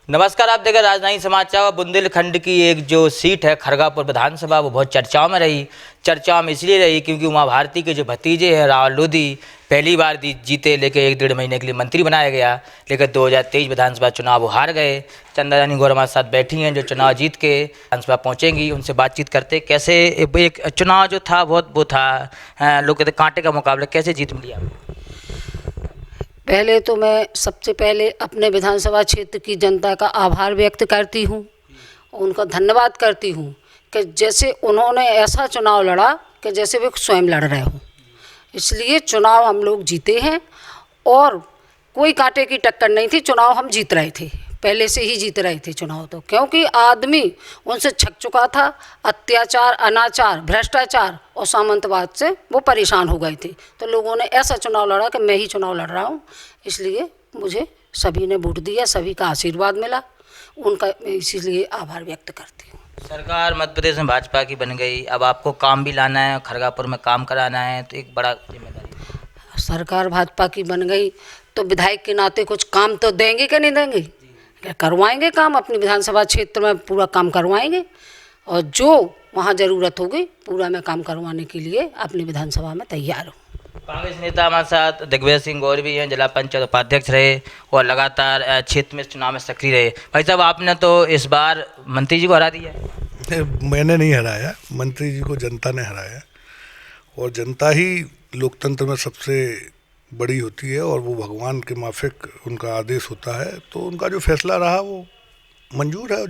नमस्कार, आप देख रहे हैं राजधानी समाचार। बुंदेलखंड की एक जो सीट है खरगापुर विधानसभा, वो बहुत चर्चाओं में रही। चर्चाओं में इसलिए रही क्योंकि उमा भारती के जो भतीजे हैं राहुल लोधी पहली बार जीते, लेकिन 1-1.5 महीने के लिए मंत्री बनाया गया। लेकिन 2023 विधानसभा चुनाव वो हार गए। चंदा रानी गौर हमारे साथ बैठी हैं, जो चुनाव जीत के विधानसभा पहुँचेंगी। उनसे बातचीत करते कैसे एक चुनाव जो था बहुत वो था, लोग कहते कांटे का मुकाबला, कैसे जीत मिली आपको? पहले तो मैं सबसे पहले अपने विधानसभा क्षेत्र की जनता का आभार व्यक्त करती हूँ, उनका धन्यवाद करती हूँ कि जैसे उन्होंने ऐसा चुनाव लड़ा कि जैसे वे स्वयं लड़ रहे हों। इसलिए चुनाव हम लोग जीते हैं और कोई कांटे की टक्कर नहीं थी। चुनाव हम जीत रहे थे, पहले से ही जीत रहे थे चुनाव, तो क्योंकि आदमी उनसे छक चुका था। अत्याचार, अनाचार, भ्रष्टाचार और सामंतवाद से वो परेशान हो गए थे। तो लोगों ने ऐसा चुनाव लड़ा कि मैं ही चुनाव लड़ रहा हूँ, इसलिए मुझे सभी ने वोट दिया, सभी का आशीर्वाद मिला, उनका मैं इसीलिए आभार व्यक्त करती हूँ। सरकार मध्य प्रदेश में भाजपा की बन गई, अब आपको काम भी लाना है, खरगापुर में काम कराना है, तो एक बड़ा जिम्मेदारी। सरकार भाजपा की बन गई तो विधायक के नाते कुछ काम तो देंगे कि नहीं देंगे? करवाएंगे काम, अपनी विधानसभा क्षेत्र में पूरा काम करवाएंगे और जो वहाँ ज़रूरत होगी पूरा मैं काम करवाने के लिए अपनी विधानसभा में तैयार हूँ। कांग्रेस नेता हमारे साथ दिग्विजय सिंह गौर भी हैं, जिला पंचायत उपाध्यक्ष रहे और लगातार क्षेत्र में चुनाव में सक्रिय रहे। भाई साहब, आपने तो इस बार मंत्री जी को हरा दिया है। मैंने नहीं हराया, मंत्री जी को जनता ने हराया और जनता ही लोकतंत्र में सबसे बड़ी होती है और वो भगवान के माफिक उनका आदेश होता है, तो उनका जो फैसला रहा वो मंजूर है और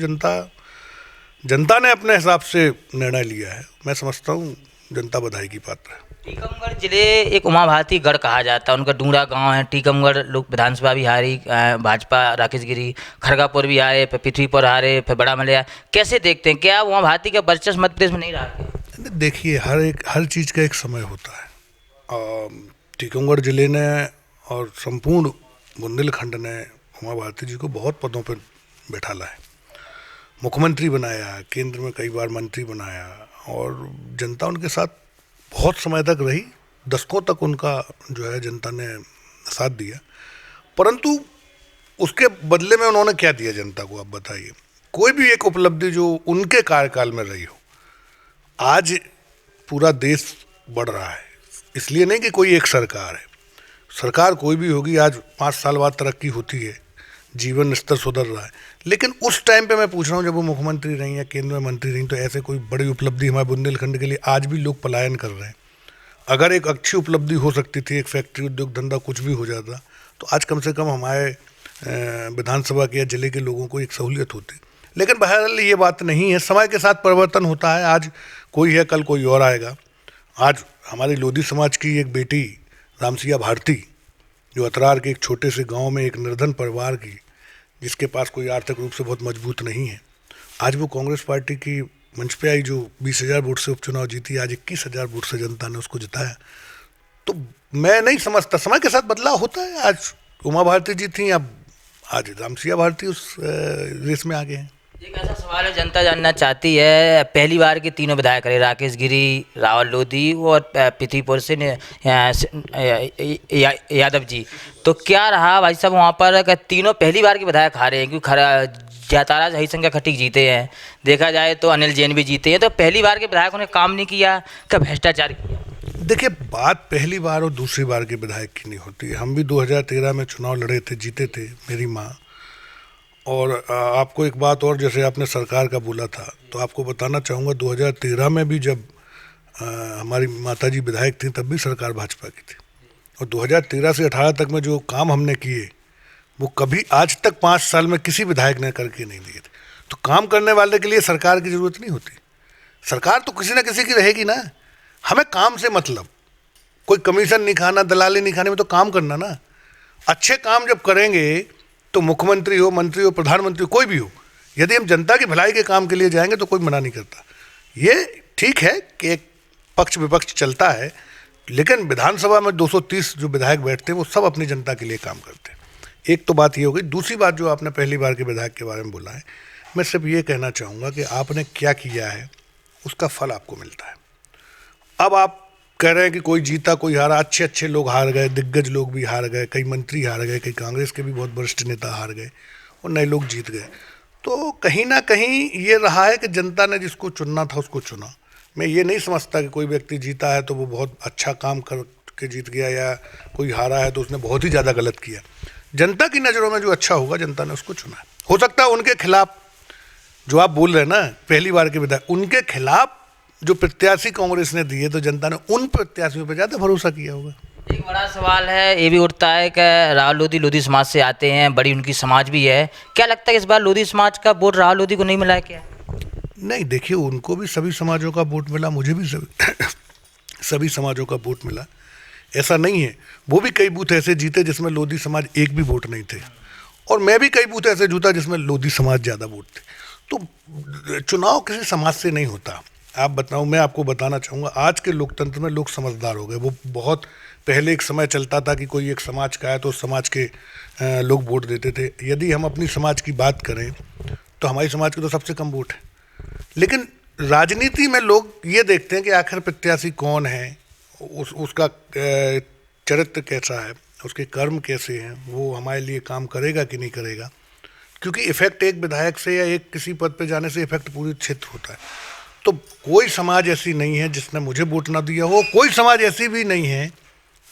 जनता ने अपने हिसाब से निर्णय लिया है। मैं समझता हूँ जनता बधाई की पात्र है। टीकमगढ़ जिले एक उमा भारती गढ़ कहा जाता है, उनका डूंगरा गांव है। टीकमगढ़ लोग विधानसभा भी हारी, भाजपा राकेश गिरी, खरगापुर भी हारे, फिर पृथ्वीपुर हारे, फिर बड़ा मलया। कैसे देखते हैं, क्या उमा भारती का वर्चस्व मध्य प्रदेश में नहीं रहा? देखिए, हर चीज़ का एक समय होता है। टीकमगढ़ जिले ने और संपूर्ण बुंदेलखंड ने उमा भारती जी को बहुत पदों पर बैठाला है, मुख्यमंत्री बनाया, केंद्र में कई बार मंत्री बनाया और जनता उनके साथ बहुत समय तक रही। दशकों तक उनका जो है जनता ने साथ दिया, परंतु उसके बदले में उन्होंने क्या दिया जनता को, आप बताइए। कोई भी एक उपलब्धि जो उनके कार्यकाल में रही हो। आज पूरा देश बढ़ रहा है, इसलिए नहीं कि कोई एक सरकार है, सरकार कोई भी होगी, आज 5 साल बाद तरक्की होती है, जीवन स्तर सुधर रहा है। लेकिन उस टाइम पे मैं पूछ रहा हूँ, जब वो मुख्यमंत्री रही हैं, केंद्र में मंत्री रही, तो ऐसे कोई बड़ी उपलब्धि हमारे बुंदेलखंड के लिए आज भी लोग पलायन कर रहे हैं। अगर एक अच्छी उपलब्धि हो सकती थी, एक फैक्ट्री, उद्योग धंधा कुछ भी हो जाता, तो आज कम से कम हमारे विधानसभा के या जिले के लोगों को एक सहूलियत होती। लेकिन बहरहाल ये बात नहीं है, समय के साथ परिवर्तन होता है। आज कोई है, कल कोई और आएगा। आज हमारी लोधी समाज की एक बेटी रामसिया भारती, जो अतरार के एक छोटे से गांव में एक निर्धन परिवार की, जिसके पास कोई आर्थिक रूप से बहुत मजबूत नहीं है, आज वो कांग्रेस पार्टी की मंच पे आई, जो 20,000 वोट से उपचुनाव जीती। आज 21,000 वोट से जनता ने उसको जिताया। तो मैं नहीं समझता, समय के साथ बदलाव होता है। आज उमा भारती जी थी, अब आज रामसिया भारती उस रेस में आगे हैं। एक ऐसा सवाल है, जनता जानना चाहती है, पहली बार के तीनों विधायक रहे, राकेश गिरी, राहुल लोधी और पृथ्वीपुर से यादव जी, तो क्या रहा भाई साहब वहाँ पर? तीनों पहली बार के विधायक हारे हैं, क्योंकि जाताराज हरिशंकर खटीक जीते हैं, देखा जाए तो अनिल जैन भी जीते हैं। तो पहली बार के विधायकों ने काम नहीं किया, क्या भ्रष्टाचार किया? देखिए, बात पहली बार और दूसरी बार के विधायक की नहीं होती। हम भी 2013 में चुनाव लड़े थे, जीते थे, मेरी माँ। और आपको एक बात और, जैसे आपने सरकार का बोला था, तो आपको बताना चाहूँगा 2013 में भी जब हमारी माताजी विधायक थी, तब भी सरकार भाजपा की थी। और 2013 से 18 तक में जो काम हमने किए, वो कभी आज तक 5 साल में किसी विधायक ने करके नहीं दिए थे। तो काम करने वाले के लिए सरकार की ज़रूरत नहीं होती। सरकार तो किसी ना किसी की रहेगी ना। हमें काम से मतलब, कोई कमीशन नहीं खाना, दलाली नहीं खाने में, तो काम करना ना। अच्छे काम जब करेंगे तो मुख्यमंत्री हो, मंत्री हो, प्रधानमंत्री हो, कोई भी हो, यदि हम जनता की भलाई के काम के लिए जाएंगे तो कोई मना नहीं करता। ये ठीक है कि एक पक्ष विपक्ष चलता है, लेकिन विधानसभा में 230 जो विधायक बैठते हैं वो सब अपनी जनता के लिए काम करते हैं। एक तो बात ये हो गई। दूसरी बात, जो आपने पहली बार के विधायक के बारे में बोला है, मैं सिर्फ ये कहना चाहूँगा कि आपने क्या किया है उसका फल आपको मिलता है। अब आप कह रहे हैं कि कोई जीता कोई हारा, अच्छे लोग हार गए, दिग्गज लोग भी हार गए, कई मंत्री हार गए, कई कांग्रेस के भी बहुत वरिष्ठ नेता हार गए, और नए लोग जीत गए। तो कहीं ना कहीं ये रहा है कि जनता ने जिसको चुनना था उसको चुना। मैं ये नहीं समझता कि कोई व्यक्ति जीता है तो वो बहुत अच्छा काम करके जीत गया, या कोई हारा है तो उसने बहुत ही ज़्यादा गलत किया। जनता की नज़रों में जो अच्छा होगा जनता ने उसको चुना है। हो सकता है उनके खिलाफ जो आप बोल रहे हैं ना, पहली बार के विधायक, उनके खिलाफ जो प्रत्याशी कांग्रेस ने दिए तो जनता ने उन प्रत्याशियों पर ज़्यादा भरोसा किया होगा। एक बड़ा सवाल है ये भी उठता है कि राहुल लोधी लोधी समाज से आते हैं, बड़ी उनकी समाज भी है, क्या लगता है इस बार लोधी समाज का वोट राहुल लोधी को नहीं मिला है क्या? नहीं, देखिए, उनको भी सभी समाजों का वोट मिला, मुझे भी सभी समाजों का वोट मिला, ऐसा नहीं है। वो भी कई बूथ ऐसे जीते जिसमें लोधी समाज एक भी वोट नहीं थे, और मैं भी कई बूथ ऐसे जीता जिसमें लोधी समाज ज़्यादा वोट थे। तो चुनाव किसी समाज से नहीं होता। आप बताऊं, मैं आपको बताना चाहूँगा, आज के लोकतंत्र में लोग समझदार हो गए। वो बहुत पहले एक समय चलता था कि कोई एक समाज का है तो उस समाज के लोग वोट देते थे। यदि हम अपनी समाज की बात करें तो हमारी समाज के तो सबसे कम वोट है। लेकिन राजनीति में लोग ये देखते हैं कि आखिर प्रत्याशी कौन है, उसका चरित्र कैसा है, उसके कर्म कैसे हैं, वो हमारे लिए काम करेगा कि नहीं करेगा। क्योंकि इफेक्ट एक विधायक से या एक किसी पद पे जाने से इफेक्ट पूरे क्षेत्र होता है। तो कोई समाज ऐसी नहीं है जिसने मुझे वोट ना दिया हो, कोई समाज ऐसी भी नहीं है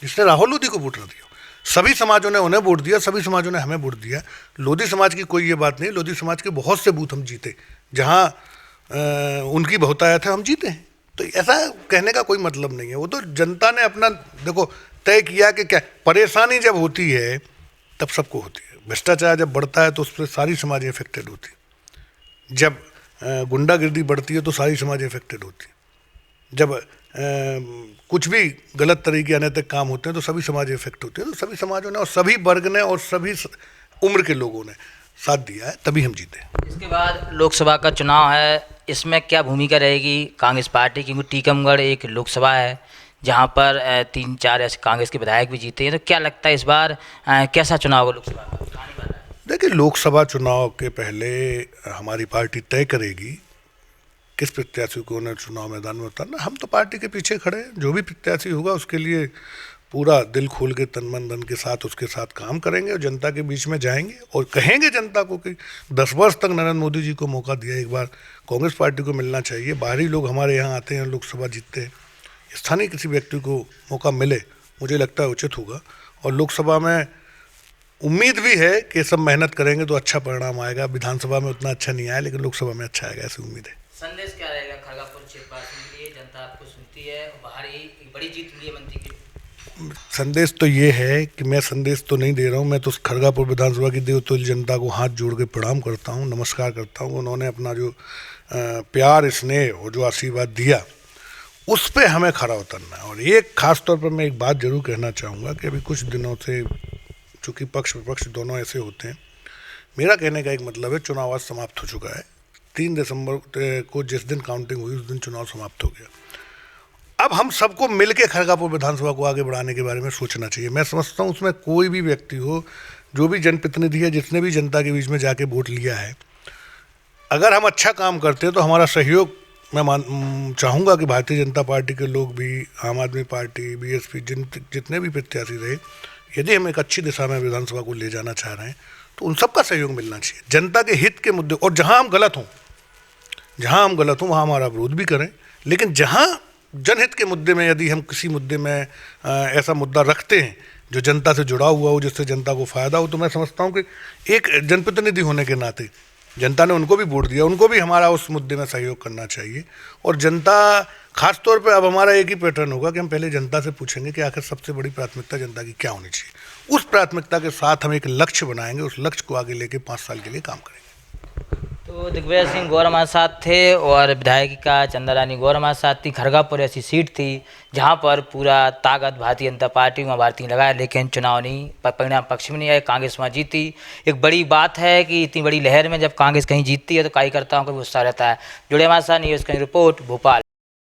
जिसने राहुल लोधी को वोट ना दिया हो। सभी समाजों ने उन्हें वोट दिया, सभी समाजों ने हमें वोट दिया। लोधी समाज की कोई ये बात नहीं। लोधी समाज के बहुत से बूथ हम जीते, जहाँ उनकी बहुतायत है हम जीते हैं। तो ऐसा कहने का कोई मतलब नहीं है। वो तो जनता ने अपना देखो तय किया कि क्या परेशानी जब होती है तब सबको होती है। भ्रष्टाचार जब बढ़ता है तो उस पर सारी समाज इफेक्टेड होती है। जब गुंडागिर्दी बढ़ती है तो सारी समाज इफेक्टेड होती है। जब कुछ भी गलत तरीके अनैतिक काम होते हैं तो सभी समाज इफेक्ट होते हैं। तो सभी समाजों ने और सभी वर्ग ने और सभी उम्र के लोगों ने साथ दिया है, तभी हम जीते। इसके बाद लोकसभा का चुनाव है, इसमें क्या भूमिका रहेगी कांग्रेस पार्टी की? क्योंकि टीकमगढ़ एक लोकसभा है जहां पर 3-4 ऐसे कांग्रेस के विधायक भी जीते हैं। तो क्या लगता है इस बार कैसा चुनाव होगा लोकसभा का? देखिए, लोकसभा चुनाव के पहले हमारी पार्टी तय करेगी किस प्रत्याशी को उन्हें चुनाव मैदान में उतारना। हम तो पार्टी के पीछे खड़े हैं। जो भी प्रत्याशी होगा उसके लिए पूरा दिल खोल के तन मन धन के साथ उसके साथ काम करेंगे और जनता के बीच में जाएंगे और कहेंगे जनता को कि 10 वर्ष तक नरेंद्र मोदी जी को मौका दिया, एक बार कांग्रेस पार्टी को मिलना चाहिए। बाहरी लोग हमारे यहाँ आते हैं, लोकसभा जीतते हैं, स्थानीय किसी व्यक्ति को मौका मिले, मुझे लगता है उचित होगा। और लोकसभा में उम्मीद भी है कि सब मेहनत करेंगे तो अच्छा परिणाम आएगा। विधानसभा में उतना अच्छा नहीं आया, लेकिन लोकसभा में अच्छा आएगा, ऐसी उम्मीद है। संदेश क्या रहेगा खड़गापुर क्षेत्रवासियों के लिए? जनता आपको सुनती है, बाहरी बड़ी जीत मिली है मंत्री की। संदेश तो ये है कि मैं संदेश तो नहीं दे रहा हूँ, मैं तो खड़गापुर विधानसभा की देवतुल्य जनता को हाथ जोड़ के प्रणाम करता हूँ, नमस्कार करता हूँ। उन्होंने अपना जो प्यार, स्नेह और जो आशीर्वाद दिया उस पर हमें खरा उतरना है। और एक खास तौर पर मैं एक बात जरूर कहना चाहूँगा कि अभी कुछ दिनों से चूँकि पक्ष विपक्ष दोनों ऐसे होते हैं, मेरा कहने का एक मतलब है चुनाव आज समाप्त हो चुका है। 3 दिसंबर को जिस दिन काउंटिंग हुई उस दिन चुनाव समाप्त हो गया। अब हम सबको मिलकर खड़गापुर विधानसभा को आगे बढ़ाने के बारे में सोचना चाहिए। मैं समझता हूँ उसमें कोई भी व्यक्ति हो, जो भी जनप्रतिनिधि है, जिसने भी जनता के बीच में जाके वोट लिया है, अगर हम अच्छा काम करते हैं तो हमारा सहयोग मैं चाहूँगा कि भारतीय जनता पार्टी के लोग भी, आम आदमी पार्टी, बीएसपी, जितने भी प्रत्याशी रहे, यदि हम एक अच्छी दिशा में विधानसभा को ले जाना चाह रहे हैं तो उन सबका सहयोग मिलना चाहिए। जनता के हित के मुद्दे, और जहाँ हम गलत हों वहाँ हमारा विरोध भी करें, लेकिन जहाँ जनहित के मुद्दे में यदि हम किसी मुद्दे में ऐसा मुद्दा रखते हैं जो जनता से जुड़ा हुआ हो, जिससे जनता को फ़ायदा हो, तो मैं समझता हूँ कि एक जनप्रतिनिधि होने के नाते जनता ने उनको भी वोट दिया, उनको भी हमारा उस मुद्दे में सहयोग करना चाहिए। और जनता, खास तौर पे अब हमारा एक ही पैटर्न होगा कि हम पहले जनता से पूछेंगे कि आखिर सबसे बड़ी प्राथमिकता जनता की क्या होनी चाहिए। उस प्राथमिकता के साथ हम एक लक्ष्य बनाएंगे, उस लक्ष्य को आगे लेके 5 साल के लिए काम करेंगे। तो दिग्विजय सिंह गौर हमारे साथ थे और विधायिका चंदा रानी गौर हमारे साथ थी। खड़गापुर ऐसी सीट थी जहां पर पूरा ताकत भारतीय जनता पार्टी उमा भारती लगाया, लेकिन चुनाव नहीं, परिणाम पक्ष में नहीं आए, कांग्रेस वहाँ जीती। एक बड़ी बात है कि इतनी बड़ी लहर में जब कांग्रेस कहीं जीतती है तो कार्यकर्ताओं को भी गुस्सा रहता है। जुड़े हमारे साथ न्यूज़ की रिपोर्ट, भोपाल।